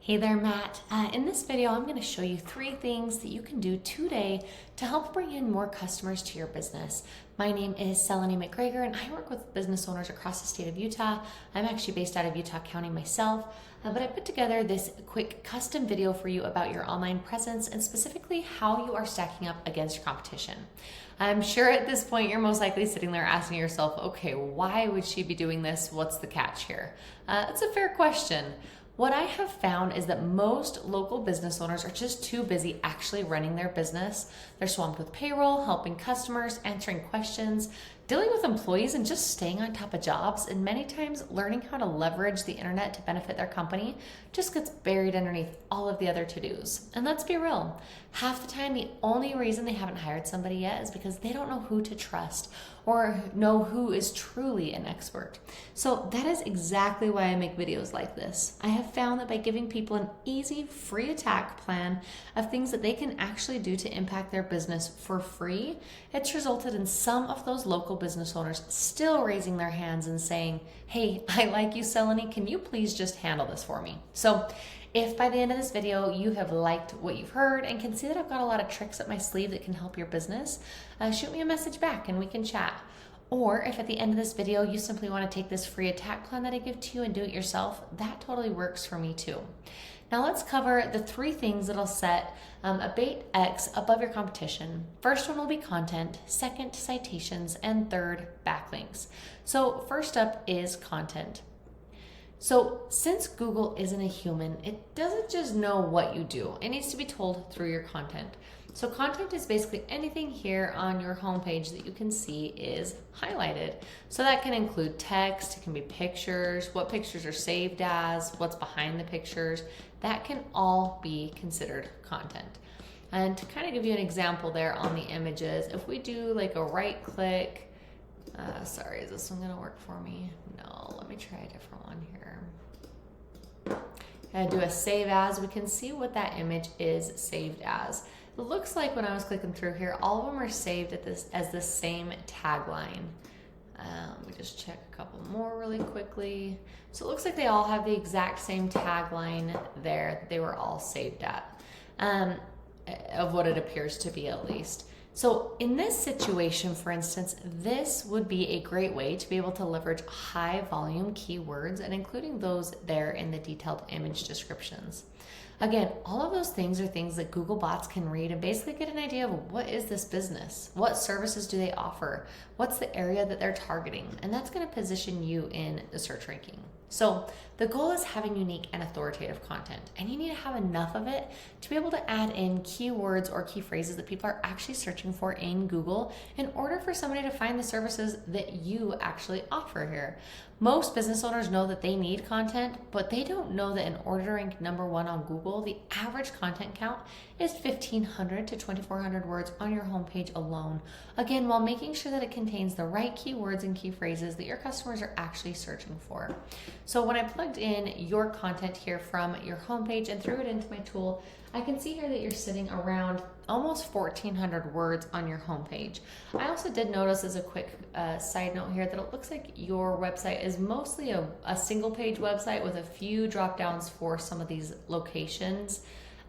Hey there, Matt. In this video, I'm going to show you 3 things that you can do today to help bring in more customers to your business. My name is Seleni McGregor, and I work with business owners across the state of Utah. I'm actually based out of Utah County myself, but I put together this quick custom video for you about your online presence and specifically how you are stacking up against your competition. I'm sure at this point you're most likely sitting there asking yourself, okay, why would she be doing this? What's the catch here? That's a fair question. What I have found is that most local business owners are just too busy actually running their business. They're swamped with payroll, helping customers, answering questions, dealing with employees, and just staying on top of jobs. And many times learning how to leverage the internet to benefit their company just gets buried underneath all of the other to-dos. And let's be real, half the time the only reason they haven't hired somebody yet is because they don't know who to trust or know who is truly an expert. So that is exactly why I make videos like this. I have found that by giving people an easy, free attack plan of things that they can actually do to impact their business for free, it's resulted in some of those local business owners still raising their hands and saying, hey, I like you, Seleni, can you please just handle this for me? So if by the end of this video you have liked what you've heard and can see that I've got a lot of tricks up my sleeve that can help your business, shoot me a message back and we can chat. Or if at the end of this video you simply want to take this free attack plan that I give to you and do it yourself, that totally works for me too. Now let's cover the 3 things that'll set AbateX above your competition. First one will be content, second citations, and third backlinks. So first up is content. So since Google isn't a human, it doesn't just know what you do. It needs to be told through your content. So content is basically anything here on your homepage that you can see is highlighted. So that can include text, it can be pictures, what pictures are saved as, what's behind the pictures. That can all be considered content. And to kind of give you an example there on the images, if we do like a right click, sorry, is this one gonna work for me? No, let me try a different one here. And do a save as, we can see what that image is saved as. It looks like when I was clicking through here, all of them are saved as the same tagline. Let me just check a couple more really quickly. So it looks like they all have the exact same tagline there. They were all saved at, of what it appears to be at least. So in this situation, for instance, this would be a great way to be able to leverage high volume keywords and including those there in the detailed image descriptions. Again, all of those things are things that Google bots can read and basically get an idea of what is this business? What services do they offer? What's the area that they're targeting? And that's going to position you in the search ranking. So the goal is having unique and authoritative content, and you need to have enough of it to be able to add in keywords or key phrases that people are actually searching for in Google in order for somebody to find the services that you actually offer here. Most business owners know that they need content, but they don't know that in order to rank #1 on Google, the average content count is 1,500 to 2,400 words on your homepage alone. Again, while making sure that it contains the right keywords and key phrases that your customers are actually searching for. So when I plugged in your content here from your homepage and threw it into my tool, I can see here that you're sitting around almost 1,400 words on your homepage. I also did notice as a quick side note here that it looks like your website is mostly a single page website with a few drop downs for some of these locations.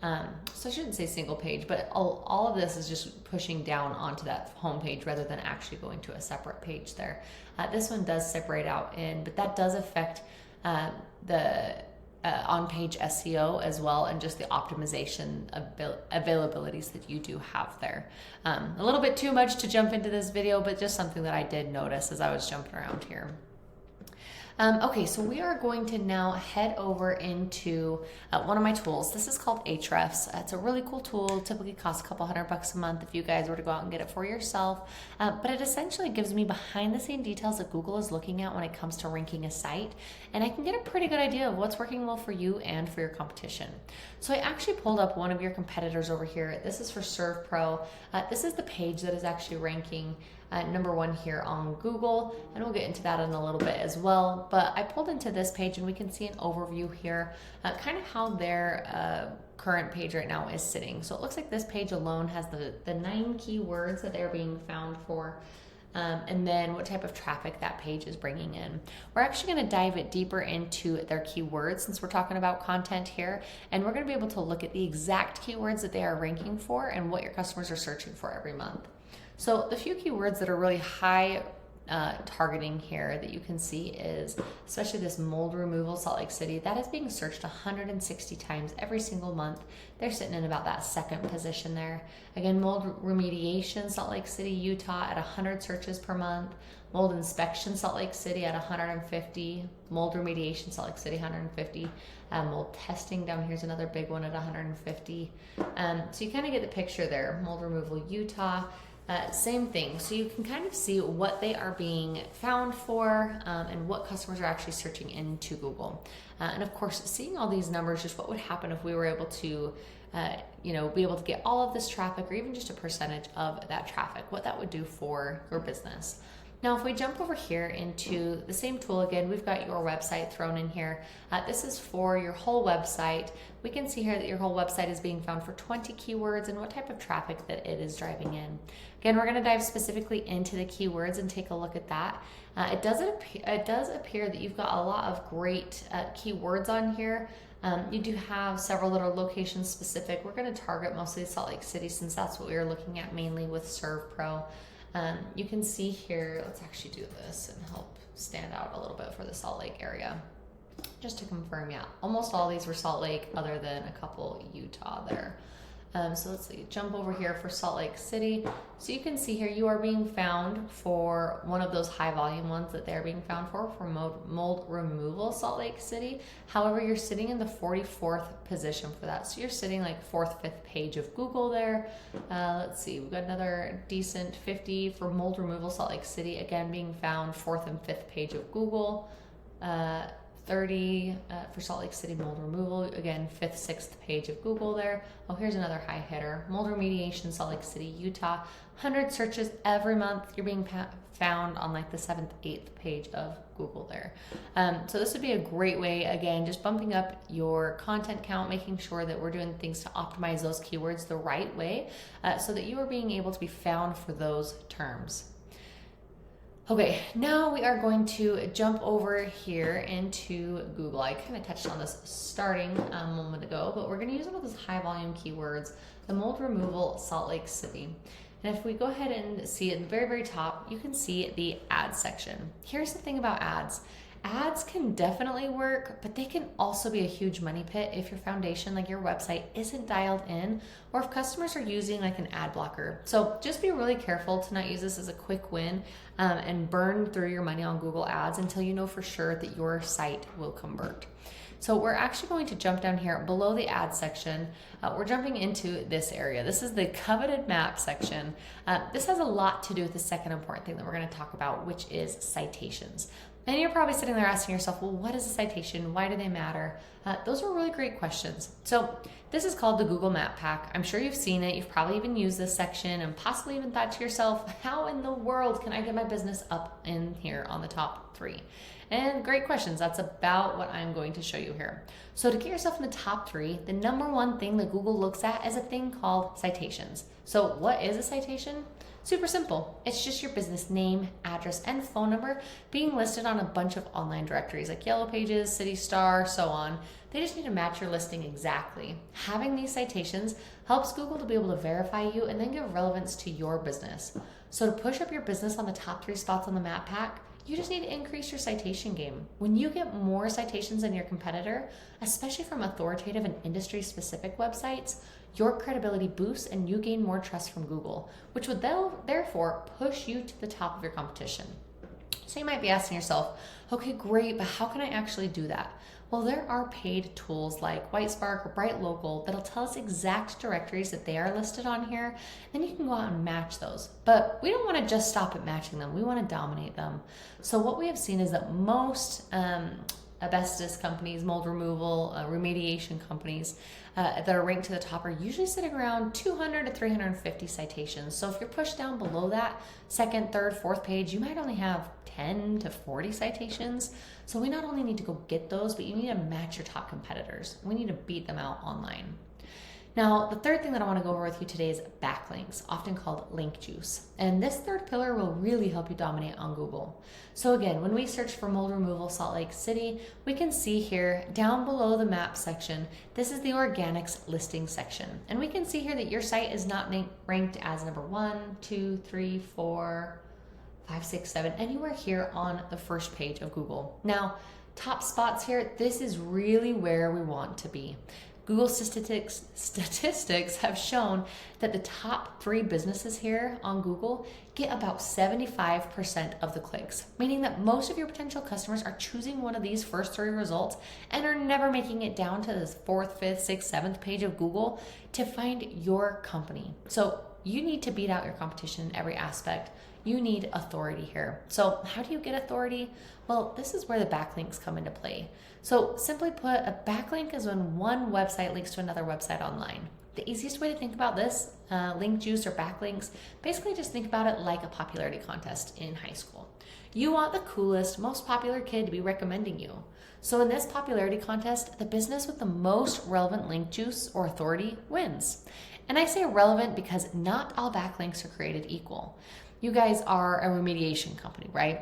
So I shouldn't say single page, but all of this is just pushing down onto that homepage rather than actually going to a separate page there. This one does separate out but that does affect the on-page SEO as well, and just the optimization availabilities that you do have there. A little bit too much to jump into this video, but just something that I did notice as I was jumping around here. Okay, so we are going to now head over into one of my tools. This is called Ahrefs. It's a really cool tool. Typically costs a couple $100 a month if you guys were to go out and get it for yourself. But it essentially gives me behind the scene details that Google is looking at when it comes to ranking a site. And I can get a pretty good idea of what's working well for you and for your competition. So I actually pulled up one of your competitors over here. This is for ServPro. This is the page that is actually ranking #1 here on Google, and we'll get into that in a little bit as well. But I pulled into this page and we can see an overview here, kind of how their current page right now is sitting. So it looks like this page alone has the 9 keywords that they're being found for. and then what type of traffic that page is bringing in. We're actually going to dive it deeper into their keywords since we're talking about content here, and we're going to be able to look at the exact keywords that they are ranking for and what your customers are searching for every month. So the few keywords that are really high targeting here that you can see is especially this mold removal Salt Lake City. That is being searched 160 times every single month. They're sitting in about that second position there. Again, mold remediation Salt Lake City, Utah at 100 searches per month. Mold inspection Salt Lake City at 150. Mold remediation Salt Lake City 150. Mold testing down here's another big one at 150. So you kind of get the picture there. Mold removal Utah. Same thing. So you can kind of see what they are being found for and what customers are actually searching into Google. And of course, seeing all these numbers, just what would happen if we were able to, be able to get all of this traffic or even just a percentage of that traffic, what that would do for your business. Now, if we jump over here into the same tool again, we've got your website thrown in here. This is for your whole website. We can see here that your whole website is being found for 20 keywords and what type of traffic that it is driving in. Again, we're going to dive specifically into the keywords and take a look at that. It does appear that you've got a lot of great keywords on here. You do have several that are location specific. We're going to target mostly Salt Lake City since that's what we are looking at mainly with Serve Pro. You can see here, let's actually do this and help stand out a little bit for the Salt Lake area. Just to confirm, yeah, almost all these were Salt Lake other than a couple Utah there. So let's see, jump over here for Salt Lake City. So you can see here you are being found for one of those high volume ones that they're being found for mold removal Salt Lake City. However, you're sitting in the 44th position for that. So you're sitting like 4th, 5th page of Google there. Let's see, we've got another decent 50 for mold removal Salt Lake City. Again, being found 4th and 5th page of Google. 30 for Salt Lake City mold removal. Again, 5th, 6th page of Google there. Oh, here's another high hitter. Mold remediation, Salt Lake City, Utah. 100 searches every month. You're being found on like the 7th, 8th page of Google there. So this would be a great way, again, just bumping up your content count, making sure that we're doing things to optimize those keywords the right way so that you are being able to be found for those terms. Okay, now we are going to jump over here into Google. I kind of touched on this starting a moment ago, but we're going to use one of those high volume keywords, the mold removal Salt Lake City. And if we go ahead and see at the very, very top, you can see the ads section. Here's the thing about ads. Ads can definitely work, but they can also be a huge money pit if your foundation, like your website, isn't dialed in, or if customers are using like an ad blocker. So just be really careful to not use this as a quick win and burn through your money on Google Ads until you know for sure that your site will convert. So we're actually going to jump down here below the ad section. We're jumping into this area. This is the coveted map section. This has a lot to do with the second important thing that we're going to talk about, which is citations. And you're probably sitting there asking yourself, well, what is a citation? Why do they matter? Those are really great questions. So this is called the Google Map Pack. I'm sure you've seen it. You've probably even used this section and possibly even thought to yourself, how in the world can I get my business up in here on the top 3? And great questions. That's about what I'm going to show you here. So to get yourself in the top 3, the number one thing that Google looks at is a thing called citations. So what is a citation? Super simple. It's just your business name, address, and phone number being listed on a bunch of online directories like Yellow Pages, City Star, so on. They just need to match your listing exactly. Having these citations helps Google to be able to verify you and then give relevance to your business. So to push up your business on the top 3 spots on the map pack, you just need to increase your citation game. When you get more citations than your competitor, especially from authoritative and industry-specific websites, your credibility boosts and you gain more trust from Google, which would therefore push you to the top of your competition. So you might be asking yourself, okay, great, but how can I actually do that? Well, there are paid tools like WhiteSpark or Bright Local that'll tell us exact directories that they are listed on here. Then you can go out and match those. But we don't want to just stop at matching them. We want to dominate them. So what we have seen is that most asbestos companies, mold removal, remediation companies that are ranked to the top are usually sitting around 200 to 350 citations. So if you're pushed down below that, 2nd, 3rd, 4th page, you might only have 10 to 40 citations. So we not only need to go get those, but you need to match your top competitors. We need to beat them out online. Now, the third thing that I want to go over with you today is backlinks, often called link juice. And this third pillar will really help you dominate on Google. So again, when we search for mold removal Salt Lake City, we can see here down below the map section, this is the organics listing section. And we can see here that your site is not ranked as number 1, 2, 3, 4, 5, 6, 7, anywhere here on the first page of Google. Now, top spots here, this is really where we want to be. Google statistics have shown that the top 3 businesses here on Google get about 75% of the clicks, meaning that most of your potential customers are choosing one of these first 3 results and are never making it down to this 4th, 5th, 6th, 7th page of Google to find your company. So you need to beat out your competition in every aspect. You need authority here. So how do you get authority? Well, this is where the backlinks come into play. So simply put, a backlink is when one website links to another website online. The easiest way to think about this, link juice or backlinks, basically just think about it like a popularity contest in high school. You want the coolest, most popular kid to be recommending you. So in this popularity contest, the business with the most relevant link juice or authority wins. And I say relevant because not all backlinks are created equal. You guys are a remediation company, right?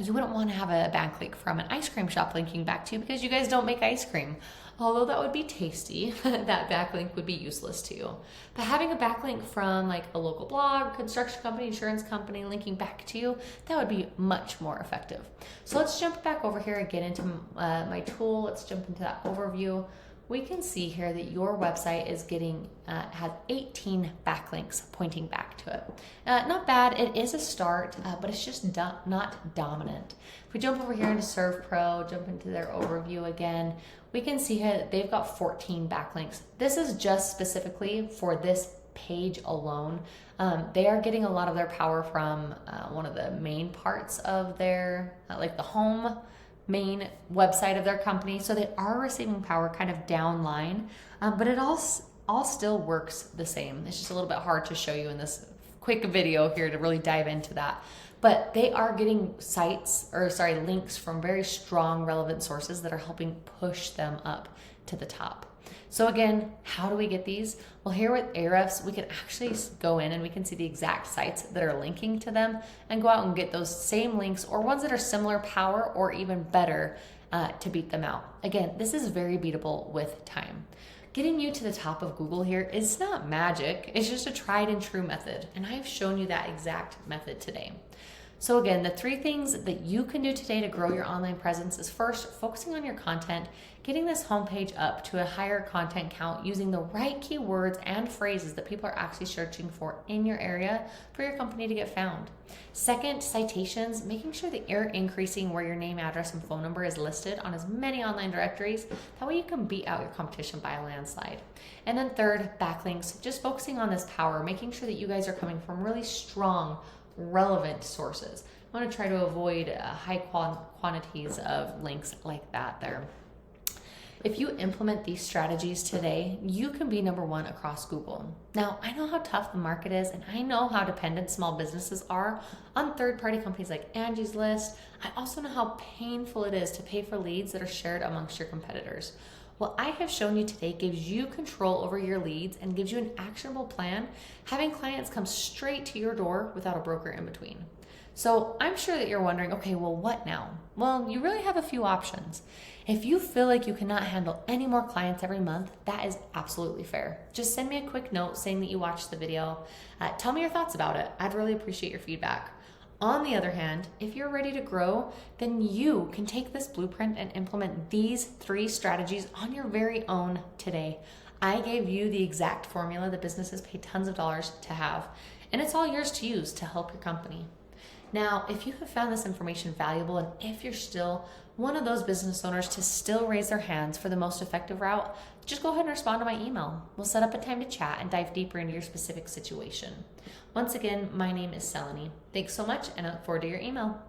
You wouldn't want to have a backlink from an ice cream shop linking back to you because you guys don't make ice cream. Although that would be tasty, that backlink would be useless to you. But having a backlink from like a local blog, construction company, insurance company linking back to you, that would be much more effective. So let's jump back over here and get into my tool. Let's jump into that overview. We can see here that your website is getting, has 18 backlinks pointing back to it. Not bad, it is a start, but it's just not dominant. If we jump over here into Serve Pro, jump into their overview again, we can see here that they've got 14 backlinks. This is just specifically for this page alone. They are getting a lot of their power from one of the main parts of their, like the home main website of their company. So they are receiving power kind of downline, but it all still works the same. It's just a little bit hard to show you in this quick video here to really dive into that. But they are getting links from very strong relevant sources that are helping push them up to the top. So again, how do we get these? Well, here with Ahrefs, we can actually go in and we can see the exact sites that are linking to them and go out and get those same links or ones that are similar power or even better to beat them out. Again, this is very beatable with time. Getting you to the top of Google here is not magic. It's just a tried and true method. And I've shown you that exact method today. So again, the 3 things that you can do today to grow your online presence is first, focusing on your content, getting this homepage up to a higher content count using the right keywords and phrases that people are actually searching for in your area for your company to get found. Second, citations, making sure that you're increasing where your name, address, and phone number is listed on as many online directories. That way you can beat out your competition by a landslide. And then third, backlinks, just focusing on this power, making sure that you guys are coming from really strong, relevant sources. I want to try to avoid high quantities of links like that there. If you implement these strategies today, you can be number 1 across Google. Now, I know how tough the market is, and I know how dependent small businesses are on third-party companies like Angie's List. I also know how painful it is to pay for leads that are shared amongst your competitors. What I have shown you today gives you control over your leads and gives you an actionable plan, having clients come straight to your door without a broker in between. So I'm sure that you're wondering, okay, well, what now? Well, you really have a few options. If you feel like you cannot handle any more clients every month, that is absolutely fair. Just send me a quick note saying that you watched the video. Tell me your thoughts about it. I'd really appreciate your feedback. On the other hand, if you're ready to grow, then you can take this blueprint and implement these 3 strategies on your very own today. I gave you the exact formula that businesses pay tons of dollars to have, and it's all yours to use to help your company. Now, if you have found this information valuable and if you're still one of those business owners to still raise their hands for the most effective route, just go ahead and respond to my email. We'll set up a time to chat and dive deeper into your specific situation. Once again, my name is Seleni. Thanks so much, and I look forward to your email.